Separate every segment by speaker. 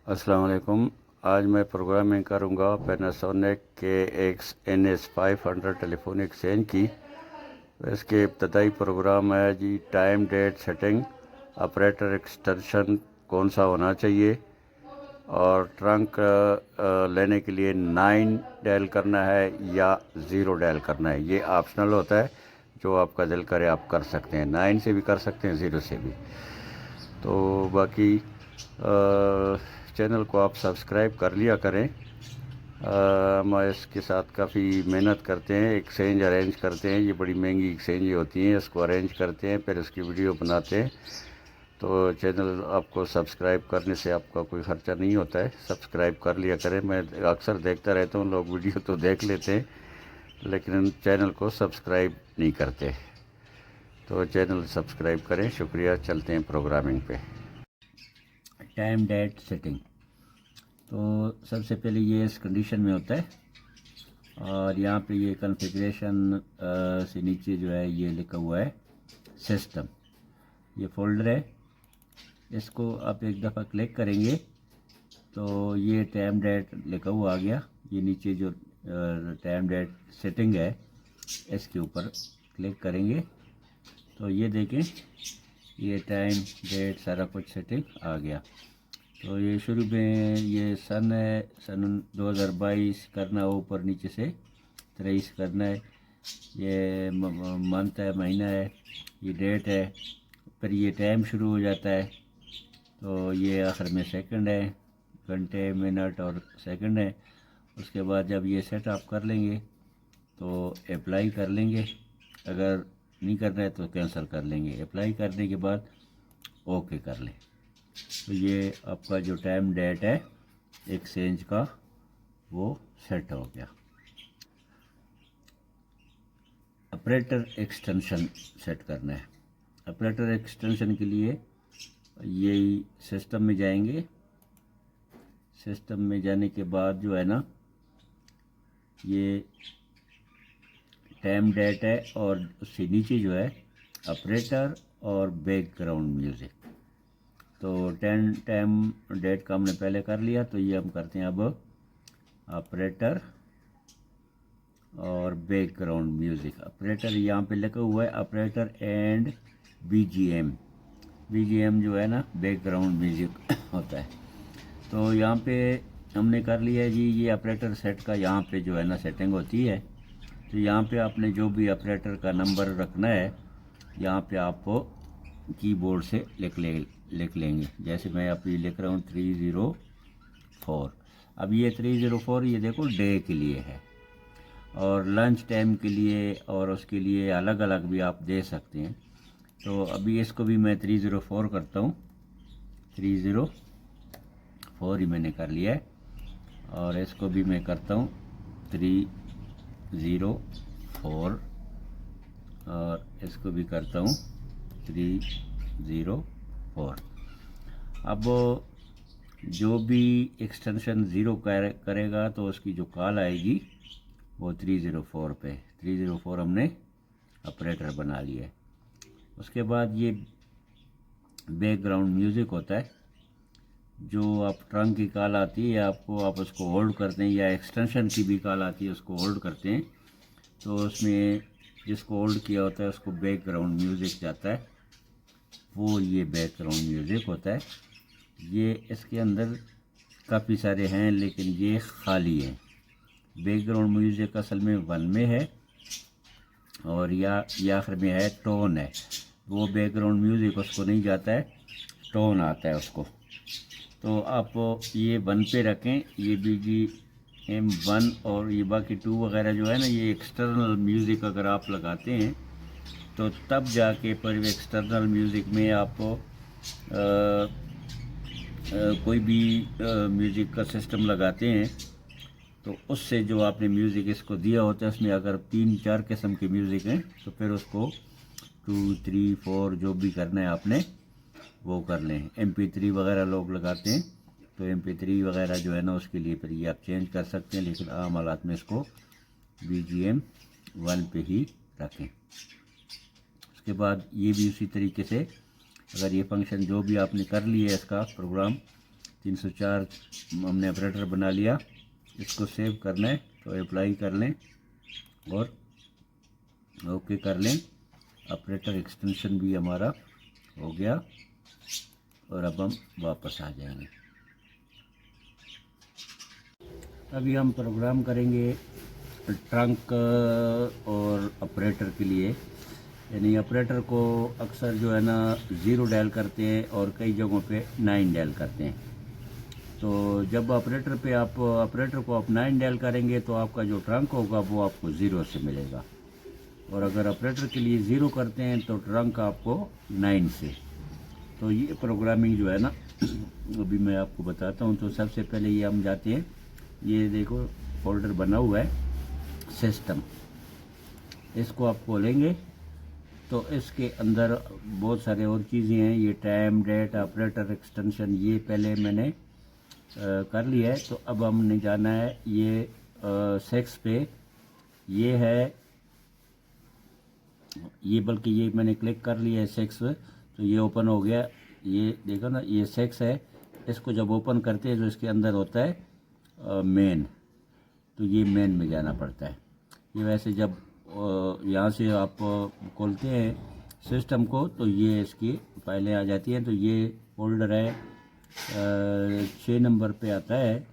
Speaker 1: अस्सलाम वालेकुम। आज मैं प्रोग्रामिंग करूंगा पैनासोनिक के NS500 टेलीफोन एक्सचेंज की। इसके इब्तदाई प्रोग्राम है जी, time date setting, operator extension कौन सा होना चाहिए, और ट्रंक लेने के लिए 9 डायल करना है या 0 डायल करना है। ये ऑप्शनल होता है, जो आपका दिल करे आप कर सकते हैं। 9 से भी कर सकते हैं, 0 से भी। तो बाकी चैनल को आप सब्सक्राइब कर लिया करें। हम इसके साथ काफ़ी मेहनत करते हैं, एक्सचेंज अरेंज करते हैं। ये बड़ी महंगी एक्सचेंज होती हैं, इसको अरेंज करते हैं, फिर इसकी वीडियो बनाते हैं। तो चैनल आपको सब्सक्राइब करने से आपका कोई ख़र्चा नहीं होता है, सब्सक्राइब कर लिया करें। मैं अक्सर देखता रहता हूँ, लोग वीडियो तो देख लेते हैं लेकिन चैनल को सब्सक्राइब नहीं करते। तो चैनल सब्सक्राइब करें। शुक्रिया। चलते हैं प्रोग्रामिंग पे। टाइम डेट सेटिंग तो सबसे पहले ये इस कंडीशन में होता है, और यहाँ पे ये कॉन्फ़िगरेशन से नीचे जो है ये लिखा हुआ है सिस्टम। ये फोल्डर है, इसको आप एक दफ़ा क्लिक करेंगे तो ये टाइम डेट लिखा हुआ आ गया। ये नीचे जो टाइम डेट सेटिंग है, इसके ऊपर क्लिक करेंगे तो ये देखें, ये टाइम डेट सारा कुछ सेटिंग आ गया। तो ये शुरू में ये सन है, सन 2022 करना है, ऊपर नीचे से 23 करना है। ये मंथ है, महीना है, ये डेट है, फिर ये टाइम शुरू हो जाता है। तो ये आखिर में सेकंड है, घंटे मिनट और सेकंड है। उसके बाद जब ये सेट आप कर लेंगे तो अप्लाई कर लेंगे, अगर नहीं करना है तो कैंसिल कर लेंगे। अप्लाई करने के बाद ओके कर लें। तो ये आपका जो टाइम डेट है एक्सचेंज का वो सेट हो गया। ऑपरेटर एक्सटेंशन सेट करना है। ऑपरेटर एक्सटेंशन के लिए यही सिस्टम में जाएंगे। सिस्टम में जाने के बाद जो है ना, ये टाइम डेट है और उससे नीचे जो है ऑपरेटर और बैकग्राउंड म्यूज़िक। तो टाइम डेट का हमने पहले कर लिया, तो ये हम करते हैं अब ऑपरेटर और बैकग्राउंड म्यूज़िक। ऑपरेटर यहाँ पे लिखा हुआ है ऑपरेटर एंड BGM। BGM जो है ना बैकग्राउंड म्यूज़िक होता है। तो यहाँ पे हमने कर लिया है जी। ये ऑपरेटर सेट का यहाँ पे जो है ना सेटिंग होती है। तो यहाँ पे आपने जो भी ऑपरेटर का नंबर रखना है, यहाँ पे आपको कीबोर्ड से लिख लेंगे। जैसे मैं अभी लिख रहा हूँ 304। अब ये 304 ये देखो डे के लिए है, और लंच टाइम के लिए और उसके लिए अलग अलग भी आप दे सकते हैं। तो अभी इसको भी मैं 304 करता हूँ। 304 ही मैंने कर लिया है, और इसको भी मैं करता हूँ 304, और इसको भी करता हूँ 304। अब जो भी एक्सटेंशन 0 करेगा तो उसकी जो कॉल आएगी वो 304 पे। 304 हमने ऑपरेटर बना लिया है। उसके बाद ये बैकग्राउंड म्यूज़िक होता है। जो आप ट्रंक की कॉल आती है आपको, आप उसको होल्ड करते हैं, या एक्सटेंशन की भी कॉल आती है उसको होल्ड करते हैं। तो उसमें जिसको होल्ड किया होता है उसको बैकग्राउंड म्यूज़िक जाता है, वो ये बैकग्राउंड म्यूज़िक होता है। ये इसके अंदर काफ़ी सारे हैं लेकिन ये खाली है। बैकग्राउंड म्यूज़िक असल में 1 में है, और या आखिर में है टोन है। वो बैकग्राउंड म्यूज़िक उसको नहीं जाता है, टोन आता है उसको। तो आप ये 1 पे रखें, ये BGM 1, और ये बाकी 2 वगैरह जो है ना, ये एक्सटर्नल म्यूज़िक अगर आप लगाते हैं तो तब जाके पर एक्सटर्नल म्यूज़िक में आपको कोई भी म्यूज़िक का सिस्टम लगाते हैं तो उससे जो आपने म्यूज़िक इसको दिया होता है, उसमें अगर 3-4 किस्म के म्यूज़िक हैं तो फिर उसको 2, 3, 4 जो भी करना है आपने वो कर लें। MP3 वगैरह लोग लगाते हैं, तो MP3 वगैरह जो है ना उसके लिए फिर ये आप चेंज कर सकते हैं, लेकिन आम हालात में इसको BGM 1 पे ही रखें। उसके बाद ये भी उसी तरीके से, अगर ये फंक्शन जो भी आपने कर लिया है इसका प्रोग्राम 304 हमने ऑपरेटर बना लिया। इसको सेव कर लें तो अप्लाई कर लें और ओके कर लें। ऑपरेटर एक्सटेंशन भी हमारा हो गया और अब हम वापस आ जाएंगे। अभी हम प्रोग्राम करेंगे ट्रंक और ऑपरेटर के लिए। यानी ऑपरेटर को अक्सर जो है ना 0 डायल करते हैं और कई जगहों पे 9 डायल करते हैं। तो जब ऑपरेटर पे आप ऑपरेटर को आप 9 डायल करेंगे तो आपका जो ट्रंक होगा वो आपको 0 से मिलेगा, और अगर ऑपरेटर के लिए 0 करते हैं तो ट्रंक आपको 9 से। तो ये प्रोग्रामिंग जो है ना अभी मैं आपको बताता हूँ। तो सबसे पहले ये हम जाते हैं, ये देखो फोल्डर बना हुआ है सिस्टम, इसको आप खोलेंगे तो इसके अंदर बहुत सारे और चीज़ें हैं। ये टाइम डेट ऑपरेटर एक्सटेंशन ये पहले मैंने कर लिया है। तो अब हमने जाना है ये सेक्स पे, ये है ये, बल्कि ये मैंने क्लिक कर लिया है सेक्स, तो ये ओपन हो गया। ये देखो ना ये सेक्स है, इसको जब ओपन करते हैं तो इसके अंदर होता है मेन, तो ये मेन में जाना पड़ता है। ये वैसे जब यहाँ से आप खोलते हैं सिस्टम को तो ये इसकी फाइलें आ जाती हैं। तो ये फोल्डर है 6 नंबर पे आता है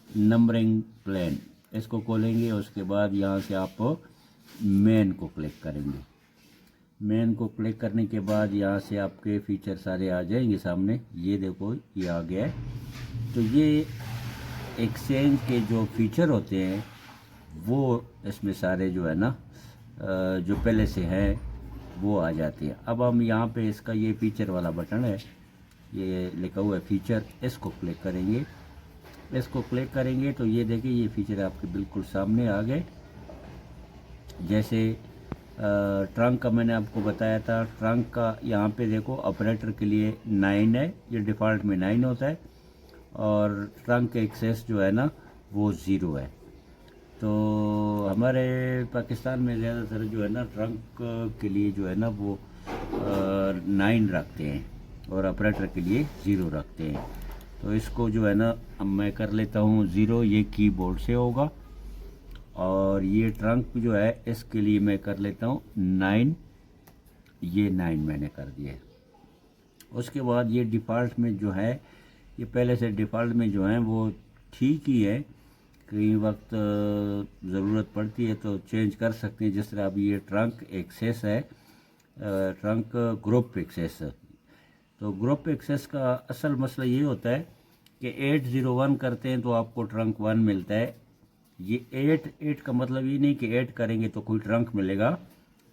Speaker 1: नंबरिंग प्लान, इसको खोलेंगे। उसके बाद यहाँ से आप मेन को क्लिक करेंगे। मेन को क्लिक करने के बाद यहाँ से आपके फीचर सारे आ जाएंगे सामने। ये देखो ये आ गया है। तो ये एक्सचेंज के जो फीचर होते हैं वो इसमें सारे जो है ना जो पहले से हैं वो आ जाती है। अब हम यहाँ पे इसका ये फीचर वाला बटन है, ये लिखा हुआ है फीचर, इसको क्लिक करेंगे। इसको क्लिक करेंगे तो ये देखिए ये फीचर आपके बिल्कुल सामने आ गए। जैसे ट्रंक का मैंने आपको बताया था, ट्रंक का यहाँ पे देखो ऑपरेटर के लिए 9 है, ये डिफ़ॉल्ट में 9 होता है, और ट्रंक एक्सेस जो है ना वो 0 है। तो हमारे पाकिस्तान में ज़्यादातर जो है ना ट्रंक के लिए जो है ना वो 9 रखते हैं और ऑपरेटर के लिए 0 रखते हैं। तो इसको जो है ना अब मैं कर लेता हूँ 0, ये कीबोर्ड से होगा, और ये ट्रंक जो है इसके लिए मैं कर लेता हूँ 9, ये 9 मैंने कर दिया। उसके बाद ये डिफ़ॉल्ट में जो है, ये पहले से डिफ़ॉल्ट में जो है वो ठीक ही है, कई वक्त ज़रूरत पड़ती है तो चेंज कर सकते हैं। जिस तरह अभी ये ट्रंक एक्सेस है, ट्रंक ग्रुप एक्सेस। तो ग्रुप एक्सेस का असल मसला ये होता है कि 801 करते हैं तो आपको ट्रंक 1 मिलता है। ये 8 का मतलब ये नहीं कि 8 करेंगे तो कोई ट्रंक मिलेगा।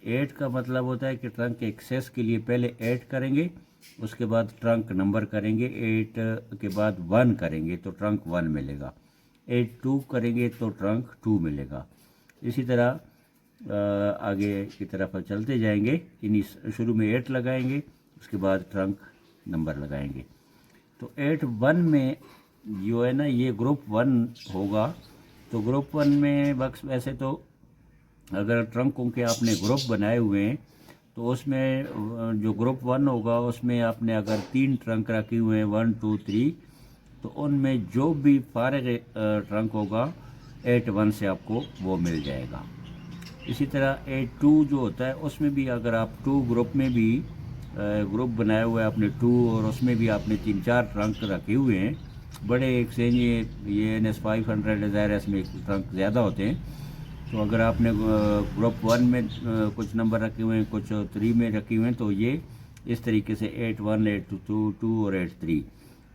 Speaker 1: 8 का मतलब होता है कि ट्रंक एक्सेस के लिए पहले 8 करेंगे, उसके बाद ट्रंक नंबर करेंगे, 8 के बाद 1 करेंगे तो ट्रंक 1 मिलेगा, 8 करेंगे तो ट्रंक 2 मिलेगा। इसी तरह आगे की तरफ चलते जाएंगे। इन्हीं शुरू में 8 लगाएंगे, उसके बाद ट्रंक नंबर लगाएंगे। तो 8-1 में जो है ना ये ग्रुप 1 होगा। तो ग्रुप 1 में बक्स वैसे तो अगर ट्रंकों के आपने ग्रुप बनाए हुए हैं तो उसमें जो ग्रुप 1 होगा उसमें आपने अगर 3 ट्रंक रखे हुए हैं 1, 2, 3, तो उनमें जो भी फारग ट्रंक होगा 8-1 से आपको वो मिल जाएगा। इसी तरह 8-2 जो होता है उसमें भी अगर आप 2 ग्रुप में भी ग्रुप बनाया हुआ है आपने 2 और उसमें भी आपने 3-4 ट्रंक रखे हुए हैं, बड़े एक्सचेंज ये NS 500 ज़ाहिर है इसमें ट्रंक ज़्यादा होते हैं। तो अगर आपने ग्रुप 1 में कुछ नंबर रखे हुए हैं, कुछ 3 में रखे हुए हैं, तो ये इस तरीके से 8-1, 8-2, 2 और 8-3।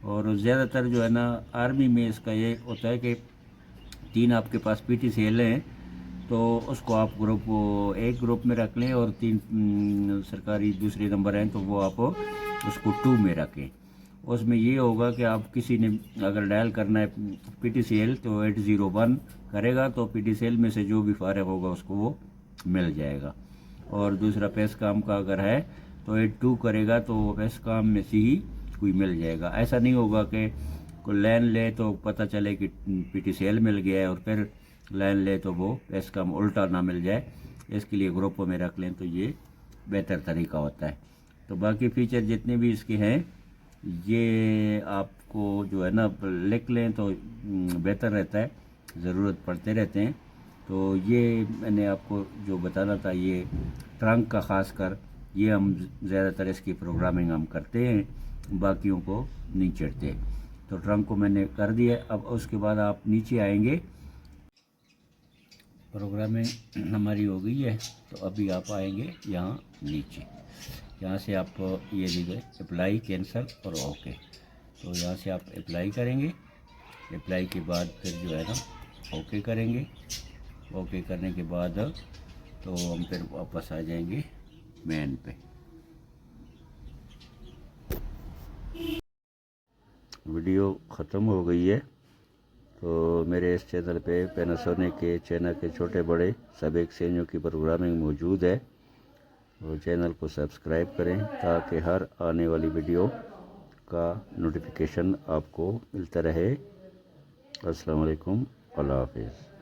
Speaker 1: और ज़्यादातर जो है ना आर्मी में इसका ये होता है कि 3 आपके पास PTCL हैं तो उसको आप एक ग्रुप में रख लें, और 3 सरकारी दूसरे नंबर हैं तो वो आप उसको 2 में रखें। उसमें ये होगा कि आप किसी ने अगर डायल करना है PTCL तो 801 करेगा तो PTCL में से जो भी फारग होगा उसको वो मिल जाएगा। और दूसरा पेस्कॉम का अगर है तो 82 करेगा तो पेस्कॉम में से ही कोई मिल जाएगा। ऐसा नहीं होगा कि कोई लाइन ले तो पता चले कि PTCL मिल गया है और फिर लाइन ले तो वो पेस्कॉम उल्टा ना मिल जाए। इसके लिए ग्रुपों में रख लें तो ये बेहतर तरीका होता है। तो बाकी फ़ीचर जितने भी इसके हैं ये आपको को जो है ना लिख लें तो बेहतर रहता है, ज़रूरत पड़ते रहते हैं। तो ये मैंने आपको जो बताना था, ये ट्रंक का ख़ास कर ये हम ज़्यादातर इसकी प्रोग्रामिंग हम करते हैं, बाकियों को नहीं चढ़ते। तो ट्रंक को मैंने कर दिया। अब उसके बाद आप नीचे आएंगे, प्रोग्रामिंग हमारी हो गई है। तो अभी आप आएंगे यहाँ नीचे, यहाँ से आप ये लिखे अप्लाई, कैंसिल और ओके। तो यहाँ से आप अप्लाई करेंगे। अप्लाई के बाद फिर जो है ना ओके करेंगे। ओके करने के बाद तो हम फिर वापस आ जाएंगे मेन पे। वीडियो ख़त्म हो गई है। तो मेरे इस चैनल पे पैनासोनिक के चाइना के छोटे बड़े सब एक्सचेंजों की प्रोग्रामिंग मौजूद है। तो चैनल को सब्सक्राइब करें ताकि हर आने वाली वीडियो का नोटिफिकेशन आपको मिलता रहे। अस्सलाम वालेकुम, अल्लाह हाफ़िज़।